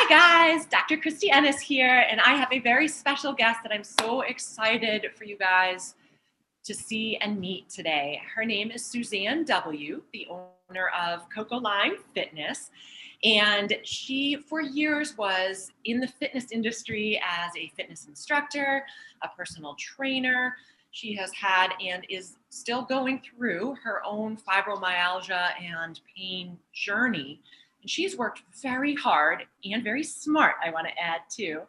guys, Dr. Christy Ennis here, and I have a very special guest that I'm so excited for you guys to see and meet today. Her name is Suzanne W., the owner of Cocolime Fitness, and she, for years, was in the fitness industry as a fitness instructor, a personal trainer. She has had and is still going through her own fibromyalgia and pain journey. And she's worked very hard and very smart, I want to add too,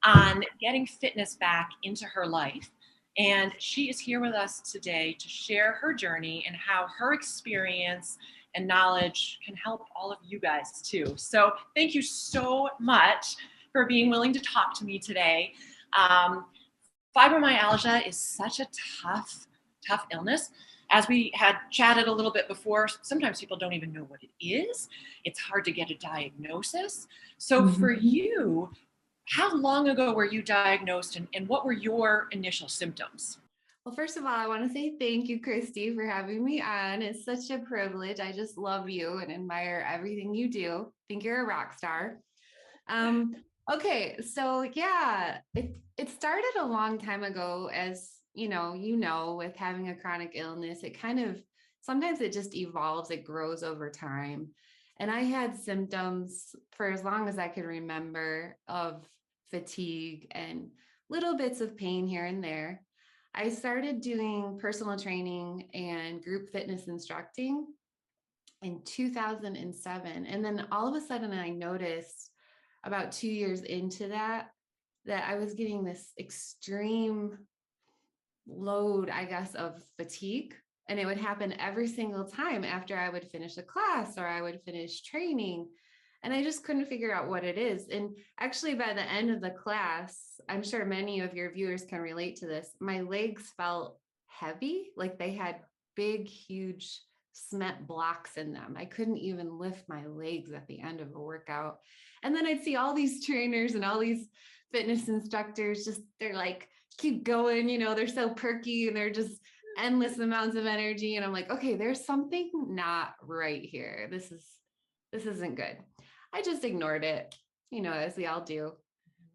on getting fitness back into her life. And she is here with us today to share her journey and how her experience and knowledge can help all of you guys too. So thank you so much for being willing to talk to me today. Fibromyalgia is such a tough illness. As we had chatted a little bit before, sometimes people don't even know what it is. It's hard to get a diagnosis. So for you, how long ago were you diagnosed and what were your initial symptoms? Well, first of all, I want to say thank you, Christy, for having me on. It's such a privilege. I just love you and admire everything you do. I think you're a rock star. Okay, so yeah, it started a long time ago. As you know, with having a chronic illness, it kind of sometimes it just evolves, it grows over time. And I had symptoms for as long as I could remember of fatigue and little bits of pain here and there. I started doing personal training and group fitness instructing in 2007. And then all of a sudden I noticed about 2 years into that I was getting this extreme load, I guess, of fatigue. And it would happen every single time after I would finish a class or I would finish training. And I just couldn't figure out what it is. And actually, by the end of the class, I'm sure many of your viewers can relate to this. My legs felt heavy, like they had big, huge cement blocks in them. I couldn't even lift my legs at the end of a workout. And then I'd see all these trainers and all these fitness instructors, they're like, keep going, they're so perky and they're just endless amounts of energy. And I'm like, okay, there's something not right here. This isn't good. I just ignored it, as we all do.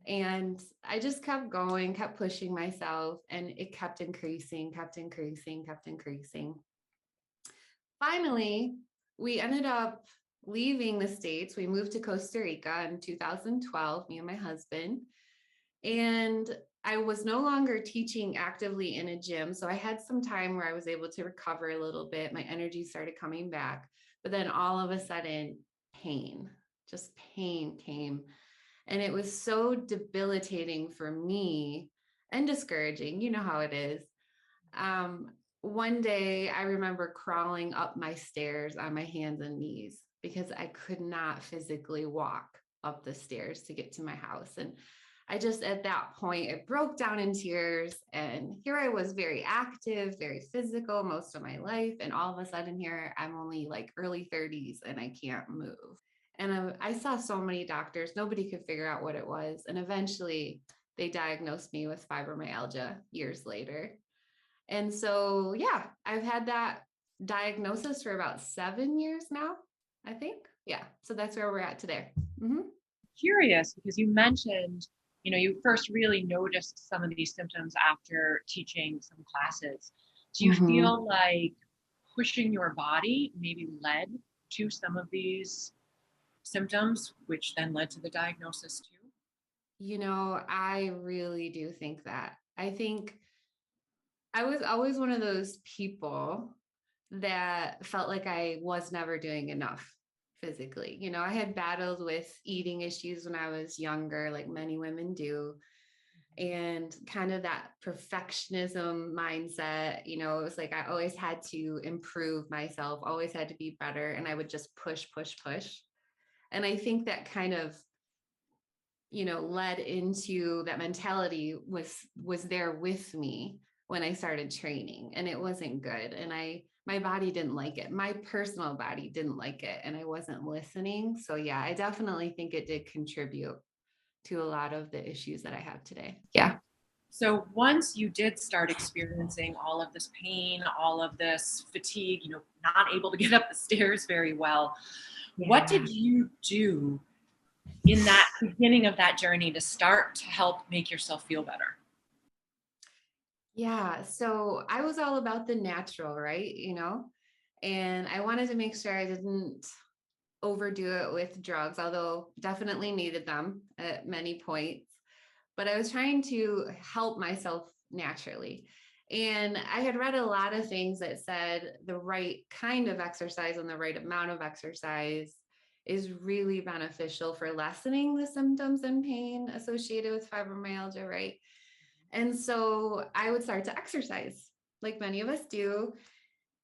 And I just kept going, kept pushing myself, and it kept increasing. Finally, we ended up leaving the States. We moved to Costa Rica in 2012, me and my husband. And I was no longer teaching actively in a gym. So I had some time where I was able to recover a little bit. My energy started coming back. But then all of a sudden, pain came. And it was so debilitating for me and discouraging. You know how it is. One day I remember crawling up my stairs on my hands and knees because I could not physically walk up the stairs to get to my house. And I just, at that point, it broke down in tears. And here I was, very active, very physical most of my life. And all of a sudden here, I'm only like early 30s and I can't move. And I saw so many doctors, nobody could figure out what it was. And eventually they diagnosed me with fibromyalgia years later. And so, yeah, I've had that diagnosis for about 7 years now, I think. Yeah. So that's where we're at today. Curious, because you mentioned, you first really noticed some of these symptoms after teaching some classes. Do you feel like pushing your body maybe led to some of these symptoms, which then led to the diagnosis too? I really do think that. I think I was always one of those people that felt like I was never doing enough physically. I had battled with eating issues when I was younger, like many women do. And kind of that perfectionism mindset, it was like I always had to improve myself, always had to be better. And I would just push. And I think that kind of, led into that mentality was there with me when I started training, and it wasn't good. And my body didn't like it. My personal body didn't like it, and I wasn't listening. So yeah, I definitely think it did contribute to a lot of the issues that I have today. Yeah. So once you did start experiencing all of this pain, all of this fatigue, not able to get up the stairs very well, what did you do in that beginning of that journey to start to help make yourself feel better? Yeah. So I was all about the natural, right? And I wanted to make sure I didn't overdo it with drugs, although definitely needed them at many points. But I was trying to help myself naturally. And I had read a lot of things that said the right kind of exercise and the right amount of exercise is really beneficial for lessening the symptoms and pain associated with fibromyalgia, right? And so I would start to exercise like many of us do.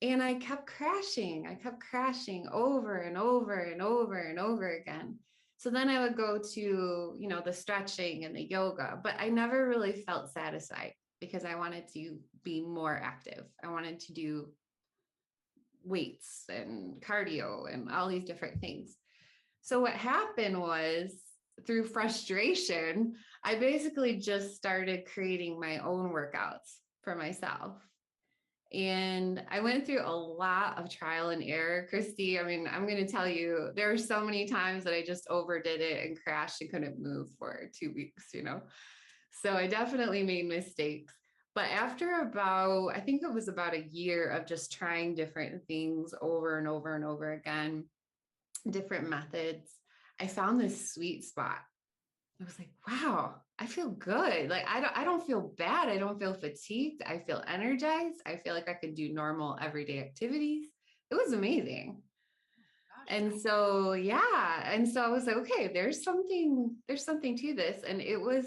And I kept crashing. I kept crashing over and over and over and over again. So then I would go to, the stretching and the yoga, but I never really felt satisfied because I wanted to be more active. I wanted to do weights and cardio and all these different things. So what happened was through frustration, I basically just started creating my own workouts for myself. And I went through a lot of trial and error, Christy. I mean, I'm going to tell you, there were so many times that I just overdid it and crashed and couldn't move for 2 weeks. So I definitely made mistakes. But after I think it was about a year of just trying different things over and over and over again, different methods, I found this sweet spot. I was like, wow, I feel good. Like I don't feel bad. I don't feel fatigued. I feel energized. I feel like I could do normal everyday activities. It was amazing. Gosh, And so yeah. And so I was like, okay, there's something to this. And it was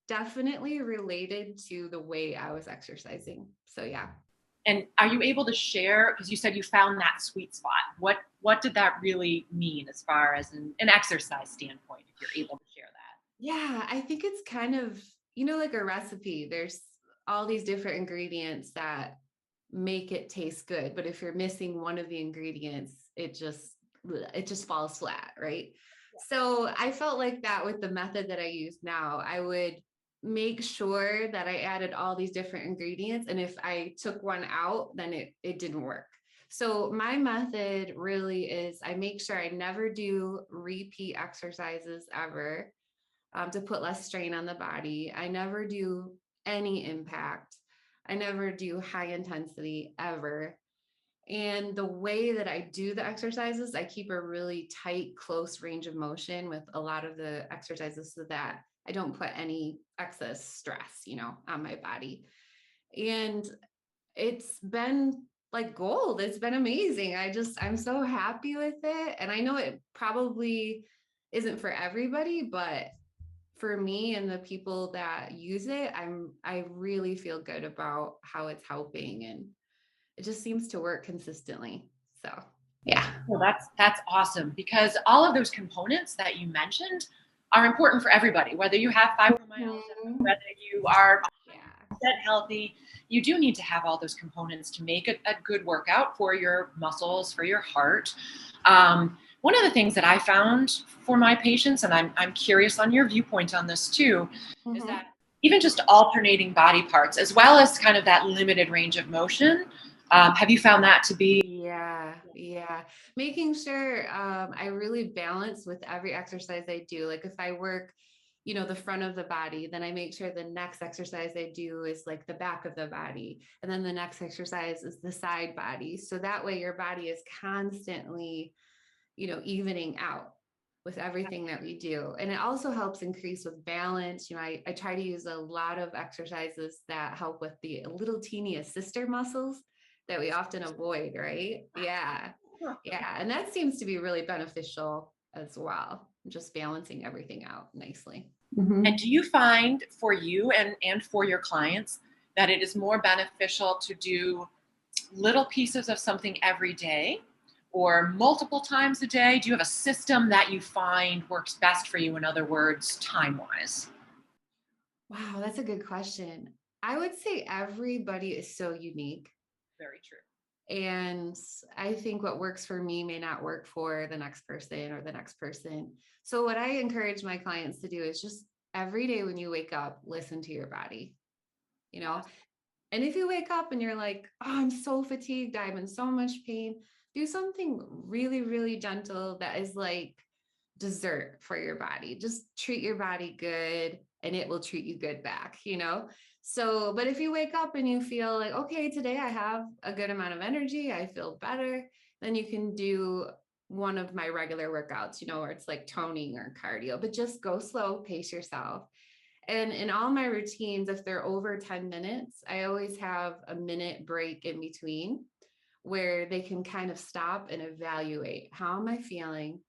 definitely related to the way I was exercising. So yeah. and are you able to share, because you said you found that sweet spot, what did that really mean as far as an exercise standpoint, if you're able to share that? Yeah, I think it's kind of, like a recipe. There's all these different ingredients that make it taste good, but if you're missing one of the ingredients, it just falls flat, right? So I felt like that with the method that I use now. I would make sure that I added all these different ingredients, and if I took one out, then it didn't work. So my method really is I make sure I never do repeat exercises ever, to put less strain on the body. I never do any impact. I never do high intensity ever. And the way that I do the exercises, I keep a really tight, close range of motion with a lot of the exercises so that I don't put any excess stress, on my body. And it's been like gold. It's been amazing. I'm so happy with it. And I know it probably isn't for everybody, but for me and the people that use it, I really feel good about how it's helping, and it just seems to work consistently. So, yeah. Well, that's awesome, because all of those components that you mentioned are important for everybody, whether you have fibromyalgia, Mhm. whether you are Yeah. healthy. You do need to have all those components to make a good workout for your muscles, for your heart. One of the things that I found for my patients, and I'm curious on your viewpoint on this too, is Mhm. that even just alternating body parts, as well as kind of that limited range of motion, have you found that to be? Yeah, yeah. Making sure I really balance with every exercise I do. Like if I work, the front of the body, then I make sure the next exercise I do is like the back of the body. And then the next exercise is the side body. So that way your body is constantly, evening out with everything that we do. And it also helps increase with balance. I try to use a lot of exercises that help with the little teeny sister muscles that we often avoid, right? Yeah. Yeah. And that seems to be really beneficial as well, just balancing everything out nicely. And do you find for you and for your clients that it is more beneficial to do little pieces of something every day or multiple times a day? Do you have a system that you find works best for you, in other words, time wise? Wow, that's a good question. I would say everybody is so unique. Very true. And I think what works for me may not work for the next person or the next person. So, what I encourage my clients to do is just every day when you wake up, listen to your body, you know? Yes. And if you wake up and you're like, oh, I'm so fatigued, I'm in so much pain, do something really, really gentle that is like dessert for your body. Just treat your body good and it will treat you good back, you know? So, but if you wake up and you feel like, okay, today I have a good amount of energy, I feel better, then you can do one of my regular workouts, you know, where it's like toning or cardio, but just go slow, pace yourself. And in all my routines, if they're over 10 minutes, I always have a minute break in between where they can kind of stop and evaluate, how am I feeling?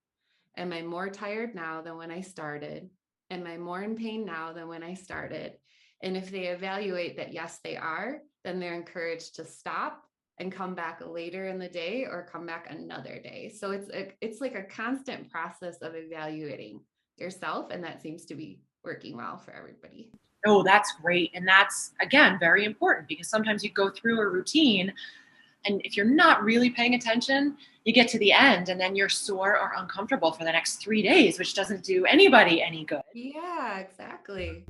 Am I more tired now than when I started? Am I more in pain now than when I started? And if they evaluate that, yes, they are, then they're encouraged to stop and come back later in the day or come back another day. So it's like a constant process of evaluating yourself. And that seems to be working well for everybody. Oh, that's great. And that's, again, very important because sometimes you go through a routine and if you're not really paying attention, you get to the end and then you're sore or uncomfortable for the next 3 days, which doesn't do anybody any good. Yeah, exactly.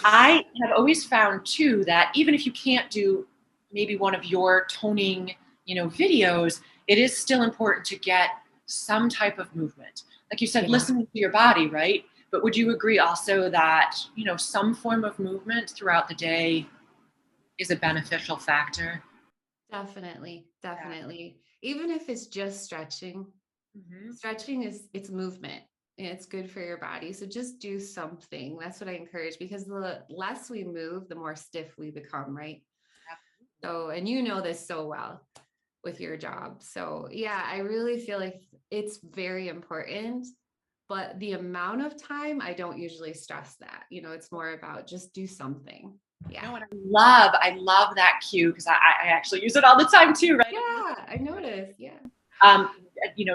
I have always found too that even if you can't do maybe one of your toning, videos, it is still important to get some type of movement. Like you said, Yeah. listening to your body, right? But would you agree also that, some form of movement throughout the day is a beneficial factor? Definitely, Yeah. definitely. Even if it's just stretching, Hmm. stretching it's movement and it's good for your body. So just do something. That's what I encourage because the less we move, the more stiff we become, right? So, and you know this so well with your job. So, yeah, I really feel like it's very important, but the amount of time, I don't usually stress that. You know, it's more about just do something. Yeah. No, and I love that cue because I actually use it all the time too, right? Yeah, I noticed. Yeah. um,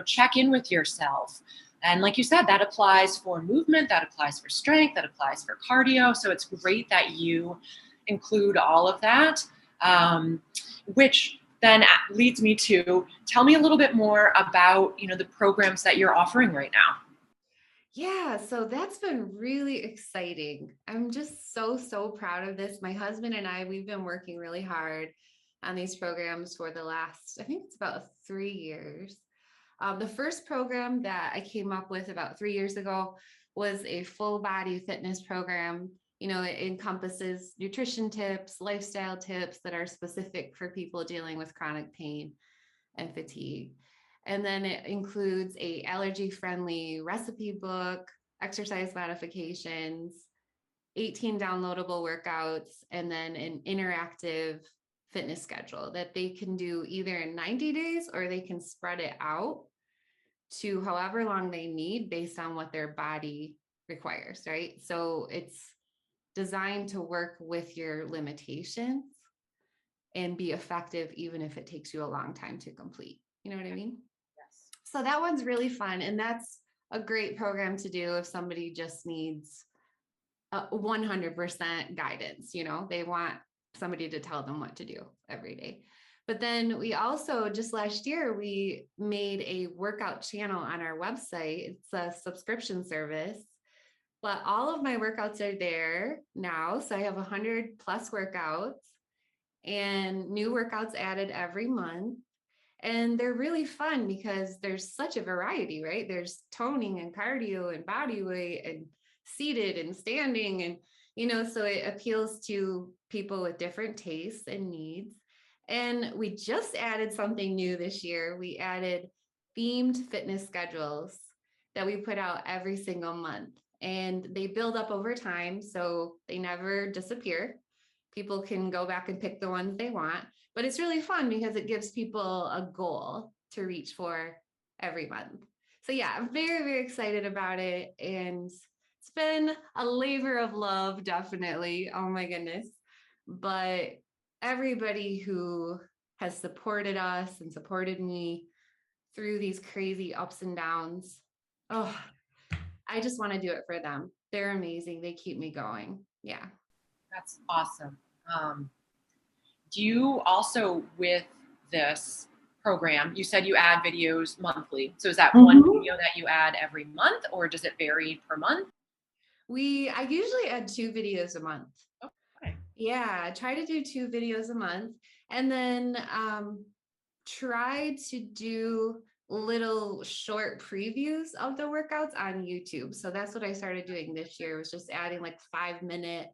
check in with yourself. And like you said, that applies for movement, that applies for strength, that applies for cardio. So it's great that you include all of that, which then leads me to tell me a little bit more about, the programs that you're offering right now. Yeah, so that's been really exciting. I'm just so proud of this. My husband and I, we've been working really hard on these programs for the last, I think it's about 3 years. The first program that I came up with about 3 years ago was a full body fitness program. You know, it encompasses nutrition tips, lifestyle tips that are specific for people dealing with chronic pain and fatigue. And then it includes a allergy friendly recipe book, exercise modifications, 18 downloadable workouts, and then an interactive fitness schedule that they can do either in 90 days or they can spread it out to however long they need based on what their body requires, right? So it's designed to work with your limitations and be effective even if it takes you a long time to complete. You know what I mean? Yes. So that one's really fun. And that's a great program to do if somebody just needs 100% guidance. You know, they want somebody to tell them what to do every day. But then we also, just last year, we made a workout channel on our website. It's a subscription service, but all of my workouts are there now. So I have 100 plus workouts and new workouts added every month. And they're really fun because there's such a variety, right? There's toning and cardio and body weight and seated and standing. And, so it appeals to people with different tastes and needs. And we just added something new this year. We added themed fitness schedules that we put out every single month. And they build up over time, so they never disappear. People can go back and pick the ones they want, but it's really fun because it gives people a goal to reach for every month. So yeah, I'm very excited about it. And it's been a labor of love, definitely. Oh my goodness. But everybody who has supported us and supported me through these crazy ups and downs, oh, I just want to do it for them. They're amazing. They keep me going. Yeah. That's awesome. Um, do you also, with this program, you said you add videos monthly. So is that one video that you add every month or does it vary per month? I usually add 2 videos a month. Okay. Yeah, I try to do 2 videos a month and then try to do little short previews of the workouts on YouTube. So that's what I started doing this year, was just adding like 5-minute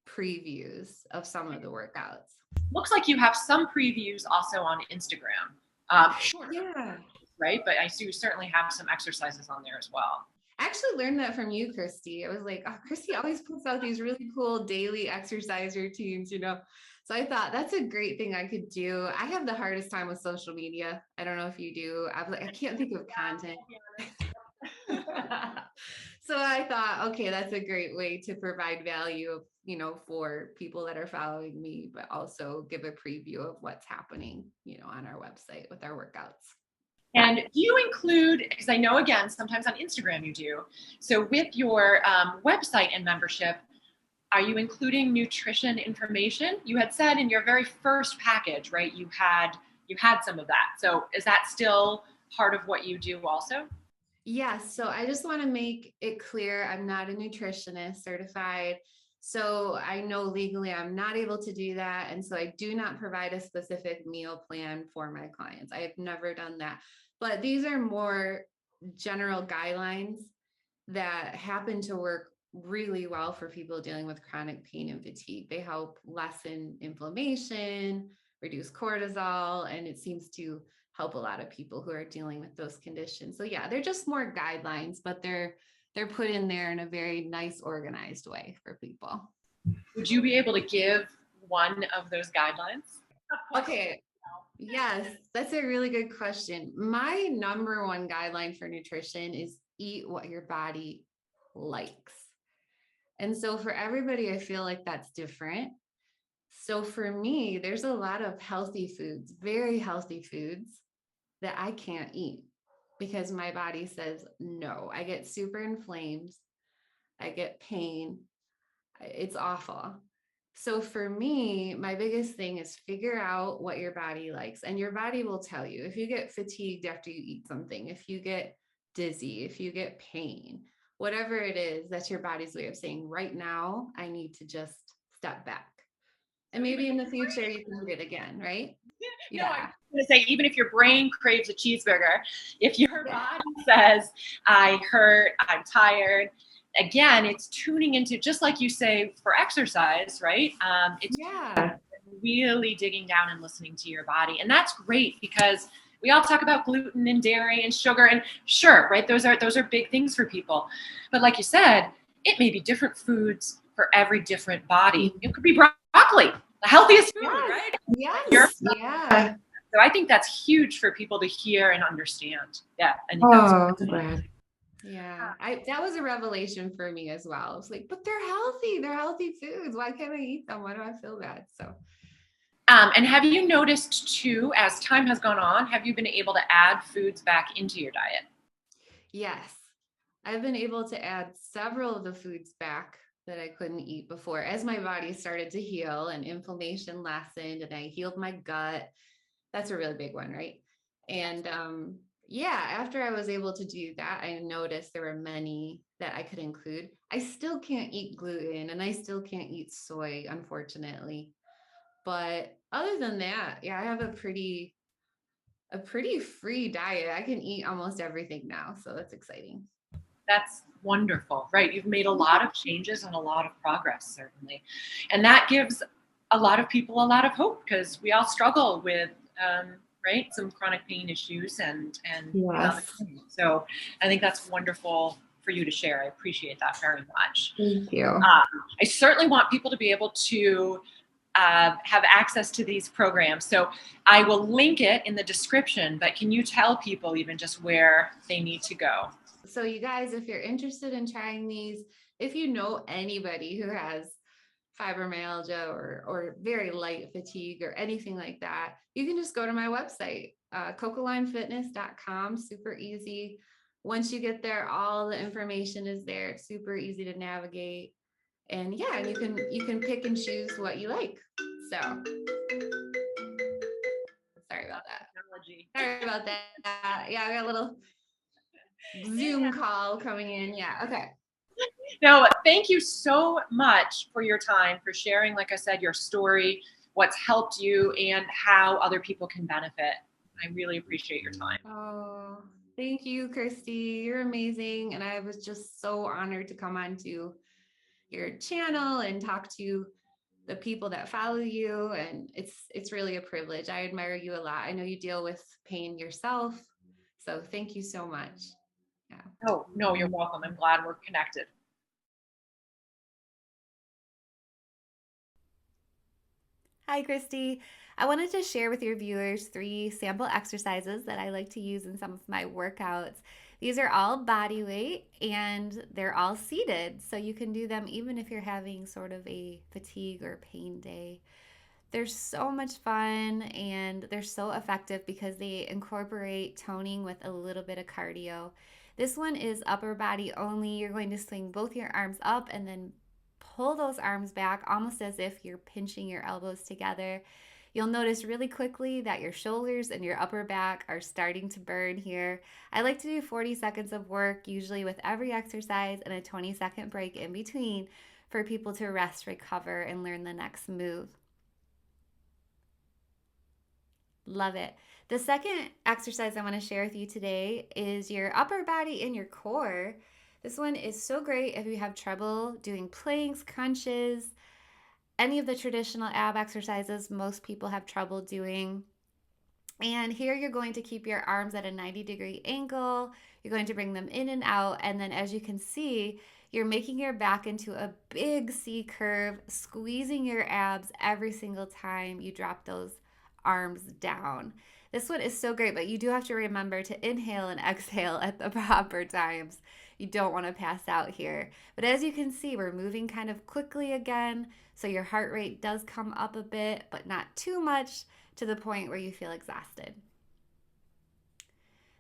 previews of some of the workouts. Looks like you have some previews also on Instagram. Sure. Yeah. Right? But I do certainly have some exercises on there as well. I actually learned that from you, Christy. I was like, oh, Christy always puts out these really cool daily exercise routines, you know? So I thought that's a great thing I could do. I have the hardest time with social media. I don't know if you do. I'm like, I can't think of content. So I thought, okay, that's a great way to provide value, you know, for people that are following me, but also give a preview of what's happening, you know, on our website with our workouts. And do you include, because I know, again, sometimes on Instagram you do, so with your website and membership, are you including nutrition information? You had said in your very first package, right, you had some of that. So is that still part of what you do also? Yes. So I just want to make it clear, I'm not a nutritionist certified. So I know legally I'm not able to do that. And so I do not provide a specific meal plan for my clients. I have never done that. But these are more general guidelines that happen to work really well for people dealing with chronic pain and fatigue. They help lessen inflammation, reduce cortisol, and it seems to help a lot of people who are dealing with those conditions. So yeah, they're just more guidelines, but they're put in there in a very nice, organized way for people. Would you be able to give one of those guidelines? Okay. Yes, that's a really good question. My number one guideline for nutrition is eat what your body likes. And so for everybody, I feel like that's different. So for me, there's a lot of healthy foods, very healthy foods that I can't eat because my body says no. I get super inflamed. I get pain. It's awful. So for me, my biggest thing is figure out what your body likes, and your body will tell you if you get fatigued after you eat something, if you get dizzy, if you get pain, whatever it is, that's your body's way of saying right now, I need to just step back. And maybe in the future you can eat it again, right? Yeah. No, I'm going to say, even if your brain craves a cheeseburger, if your body says, I hurt, I'm tired, again, it's tuning into, just like you say for exercise, right? It's really digging down and listening to your body. And that's great because we all talk about gluten and dairy and sugar, and sure, right? Those are big things for people. But like you said, it may be different foods for every different body. It could be broccoli, the healthiest food, right? Yes. Yeah. So I think that's huge for people to hear and understand. Yeah. And yeah, that was a revelation for me as well. I was like, but they're healthy. They're healthy foods. Why can't I eat them? Why do I feel bad? So. And have you noticed too, as time has gone on, have you been able to add foods back into your diet? Yes. I've been able to add several of the foods back that I couldn't eat before as my body started to heal and inflammation lessened and I healed my gut. That's a really big one, right? And after I was able to do that, I noticed there were many that I could include. I still can't eat gluten and I still can't eat soy, unfortunately. But other than that, I have a pretty free diet. I can eat almost everything now. So that's exciting. That's wonderful, right? You've made a lot of changes and a lot of progress, certainly. And that gives a lot of people a lot of hope because we all struggle with, right, some chronic pain issues and so I think that's wonderful for you to share. I appreciate that very much. Thank you. I certainly want people to be able to have access to these programs. So I will link it in the description, but can you tell people even just where they need to go? So you guys, if you're interested in trying these, if you know anybody who has fibromyalgia or very light fatigue or anything like that, you can just go to my website, cocolimefitness.com, super easy. Once you get there, all the information is there. It's super easy to navigate. And and you can pick and choose what you like. So sorry about that. Sorry about that. Yeah, I got a little Zoom call coming in. Yeah. Okay. No, thank you so much for your time, for sharing, like I said, your story, what's helped you and how other people can benefit. I really appreciate your time. Oh, thank you, Christy. You're amazing. And I was just so honored to come on to your channel and talk to the people that follow you. And it's really a privilege. I admire you a lot. I know you deal with pain yourself. So thank you so much. Yeah. Oh, no, you're welcome. I'm glad we're connected. Hi, Christy. I wanted to share with your viewers 3 sample exercises that I like to use in some of my workouts. These are all body weight and they're all seated, so you can do them even if you're having sort of a fatigue or pain day. They're so much fun and they're so effective because they incorporate toning with a little bit of cardio. This one is upper body only. You're going to swing both your arms up and then pull those arms back almost as if you're pinching your elbows together. You'll notice really quickly that your shoulders and your upper back are starting to burn here. I like to do 40 seconds of work, usually with every exercise and a 20-second break in between for people to rest, recover, and learn the next move. Love it. The second exercise I want to share with you today is your upper body and your core. This one is so great if you have trouble doing planks, crunches, any of the traditional ab exercises most people have trouble doing. And here you're going to keep your arms at a 90-degree angle. You're going to bring them in and out. And then as you can see, you're making your back into a big C curve, squeezing your abs every single time you drop those arms down. This one is so great, but you do have to remember to inhale and exhale at the proper times. You don't want to pass out here. But as you can see, we're moving kind of quickly again. So your heart rate does come up a bit, but not too much to the point where you feel exhausted.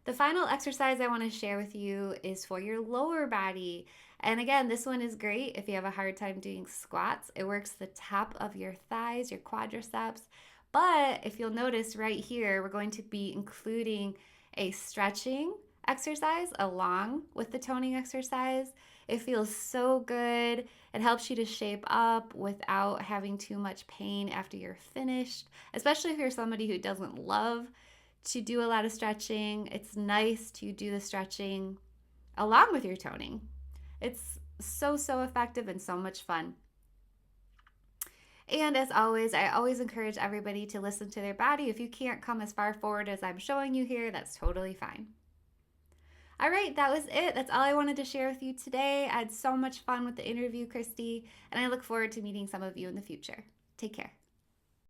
The final exercise I want to share with you is for your lower body. And again, this one is great if you have a hard time doing squats. It works the top of your thighs, your quadriceps. But if you'll notice right here, we're going to be including a stretching exercise along with the toning exercise. It feels so good. It helps you to shape up without having too much pain after you're finished, especially if you're somebody who doesn't love to do a lot of stretching. It's nice to do the stretching along with your toning. It's so effective and so much fun. And as always, I always encourage everybody to listen to their body. If you can't come as far forward as I'm showing you here, that's totally fine. All right, that was it. That's all I wanted to share with you today. I had so much fun with the interview, Christy, and I look forward to meeting some of you in the future. Take care.